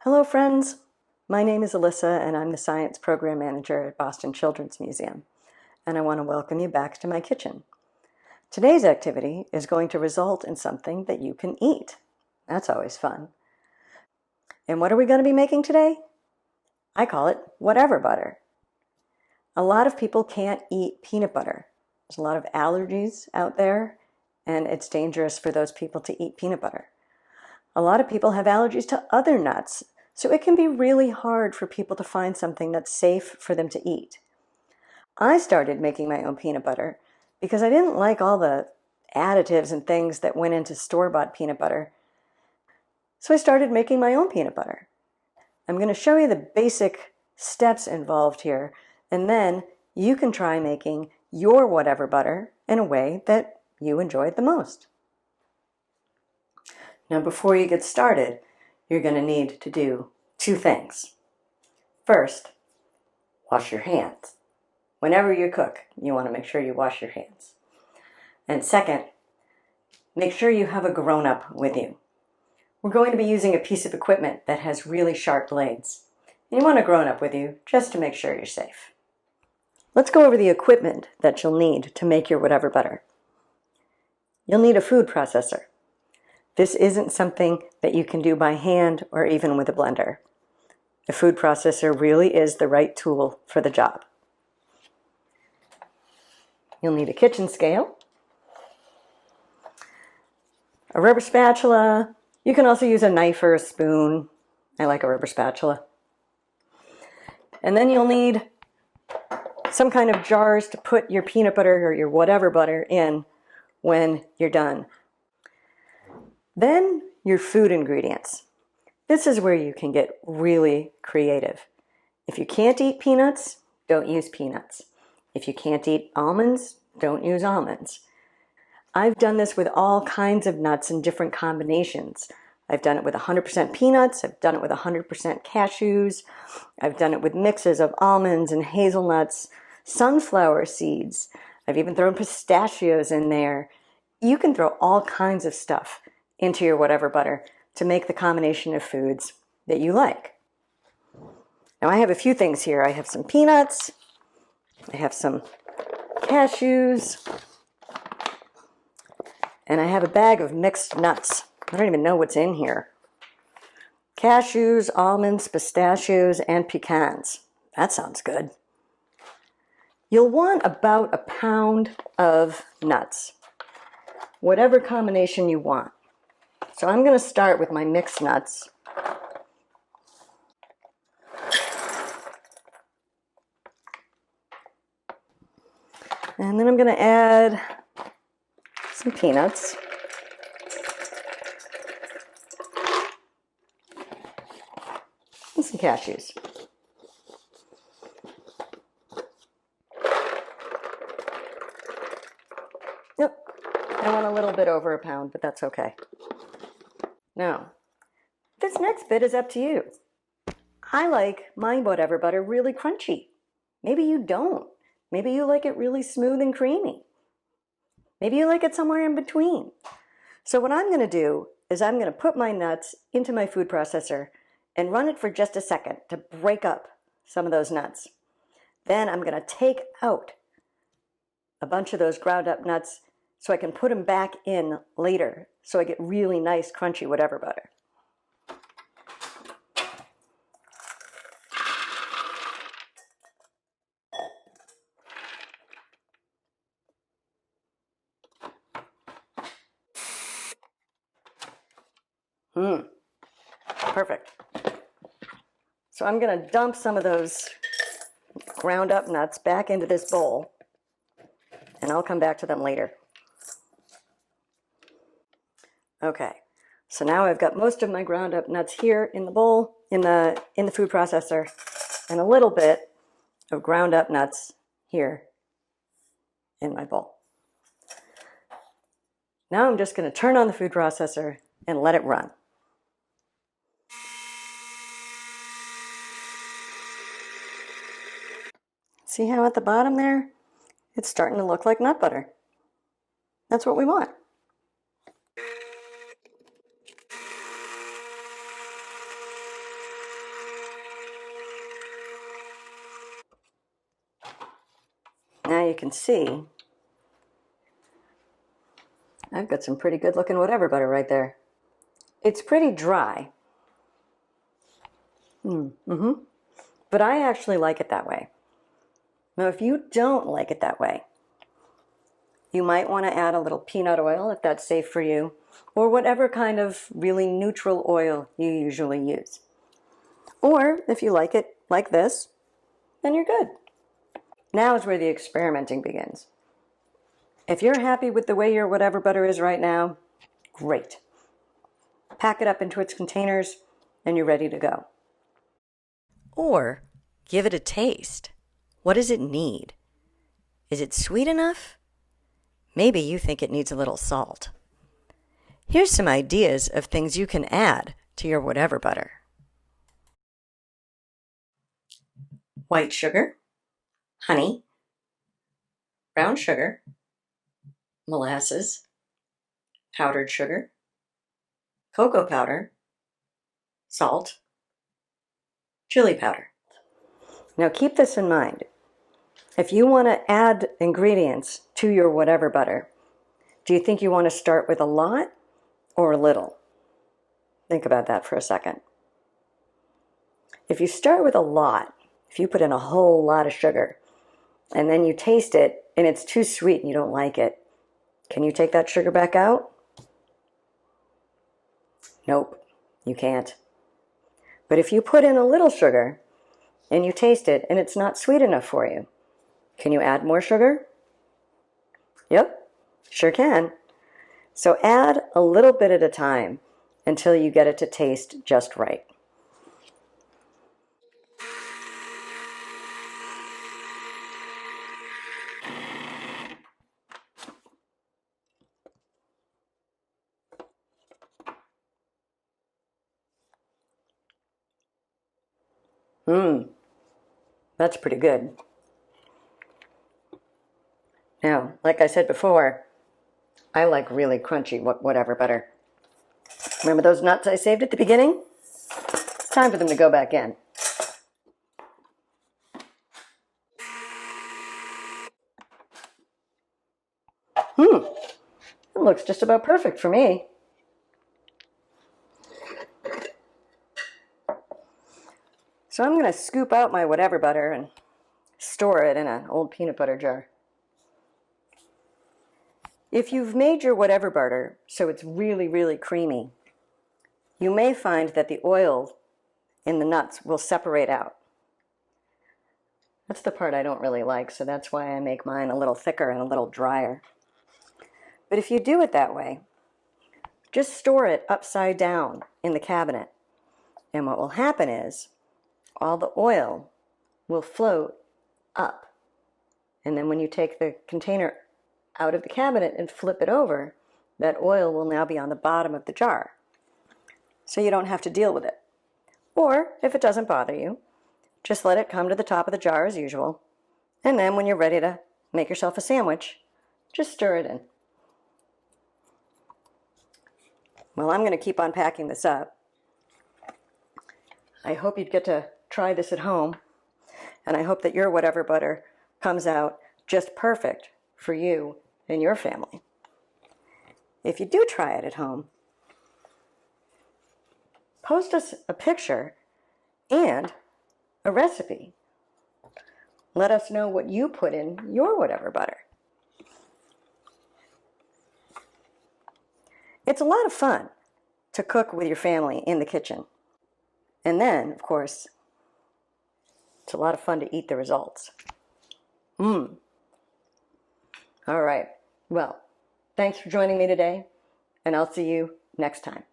Hello friends, my name is Alissa and I'm the Science Program Manager at Boston Children's Museum, and I want to welcome you back to my kitchen. Today's activity is going to result in something that you can eat. That's always fun. And what are we going to be making today? I call it whatever butter. A lot of people can't eat peanut butter. There's a lot of allergies out there, and it's dangerous for those people to eat peanut butter. A lot of people have allergies to other nuts, so it can be really hard for people to find something that's safe for them to eat. I started making my own peanut butter because I didn't like all the additives and things that went into store-bought peanut butter. So I started making my own peanut butter. I'm going to show you the basic steps involved here, and then you can try making your whatever butter in a way that you enjoyed the most. Now, before you get started, you're going to need to do two things. First, wash your hands. Whenever you cook, you want to make sure you wash your hands. And second, make sure you have a grown-up with you. We're going to be using a piece of equipment that has really sharp blades. You want a grown-up with you just to make sure you're safe. Let's go over the equipment that you'll need to make your whatever butter. You'll need a food processor. This isn't something that you can do by hand or even with a blender. A food processor really is the right tool for the job. You'll need a kitchen scale, a rubber spatula. You can also use a knife or a spoon. I like a rubber spatula. And then you'll need some kind of jars to put your peanut butter or your whatever butter in when you're done. Then your food ingredients. This is where you can get really creative. If you can't eat peanuts, don't use peanuts. If you can't eat almonds, don't use almonds. I've done this with all kinds of nuts in different combinations. I've done it with 100% peanuts. I've done it with 100% cashews. I've done it with mixes of almonds and hazelnuts, sunflower seeds. I've even thrown pistachios in there. You can throw all kinds of stuff into your whatever butter to make the combination of foods that you like. Now I have a few things here. I have some peanuts. I have some cashews. And I have a bag of mixed nuts. I don't even know what's in here. Cashews, almonds, pistachios, and pecans. That sounds good. You'll want about a pound of nuts, whatever combination you want. So I'm going to start with my mixed nuts. And then I'm going to add some peanuts. And some cashews. Yep, I want a little bit over a pound, but that's okay. Now, this next bit is up to you. I like my whatever butter really crunchy. Maybe you don't. Maybe you like it really smooth and creamy. Maybe you like it somewhere in between. So what I'm going to do is I'm going to put my nuts into my food processor and run it for just a second to break up some of those nuts. Then I'm going to take out a bunch of those ground up nuts so I can put them back in later so I get really nice crunchy whatever butter. Perfect. So I'm going to dump some of those ground up nuts back into this bowl, and I'll come back to them later. Okay, so now I've got most of my ground up nuts here in the bowl, in the food processor, and a little bit of ground up nuts here in my bowl. Now I'm just going to turn on the food processor and let it run. See how at the bottom there, it's starting to look like nut butter. That's what we want. can see, I've got some pretty good looking whatever butter right there. It's pretty dry. But I actually like it that way. Now, if you don't like it that way, you might want to add a little peanut oil if that's safe for you, or whatever kind of really neutral oil you usually use. Or if you like it like this, then you're good. Now is where the experimenting begins. If you're happy with the way your whatever butter is right now, great. Pack it up into its containers and you're ready to go. Or give it a taste. What does it need? Is it sweet enough? Maybe you think it needs a little salt. Here's some ideas of things you can add to your whatever butter. White sugar, honey, brown sugar, molasses, powdered sugar, cocoa powder, salt, chili powder. Now keep this in mind. If you want to add ingredients to your whatever butter, do you think you want to start with a lot or a little? Think about that for a second. If you start with a lot, if you put in a whole lot of sugar, and then you taste it and it's too sweet and you don't like it, can you take that sugar back out? Nope, you can't. But if you put in a little sugar and you taste it and it's not sweet enough for you, can you add more sugar? Yep, sure can. So add a little bit at a time until you get it to taste just right. That's pretty good. Now, like I said before, I like really crunchy whatever butter. Remember those nuts I saved at the beginning? It's time for them to go back in. It looks just about perfect for me. So I'm going to scoop out my whatever butter and store it in an old peanut butter jar. If you've made your whatever butter so it's really, really creamy, you may find that the oil in the nuts will separate out. That's the part I don't really like, so that's why I make mine a little thicker and a little drier. But if you do it that way, just store it upside down in the cabinet. And what will happen is all the oil will float up. And then when you take the container out of the cabinet and flip it over, that oil will now be on the bottom of the jar. So you don't have to deal with it. Or if it doesn't bother you, just let it come to the top of the jar as usual. And then when you're ready to make yourself a sandwich, just stir it in. Well, I'm going to keep on packing this up. I hope you'd get to try this at home, and I hope that your whatever butter comes out just perfect for you and your family. If you do try it at home, post us a picture and a recipe. Let us know what you put in your whatever butter. It's a lot of fun to cook with your family in the kitchen. And then, of course, it's a lot of fun to eat the results. All right. Well, thanks for joining me today, and I'll see you next time.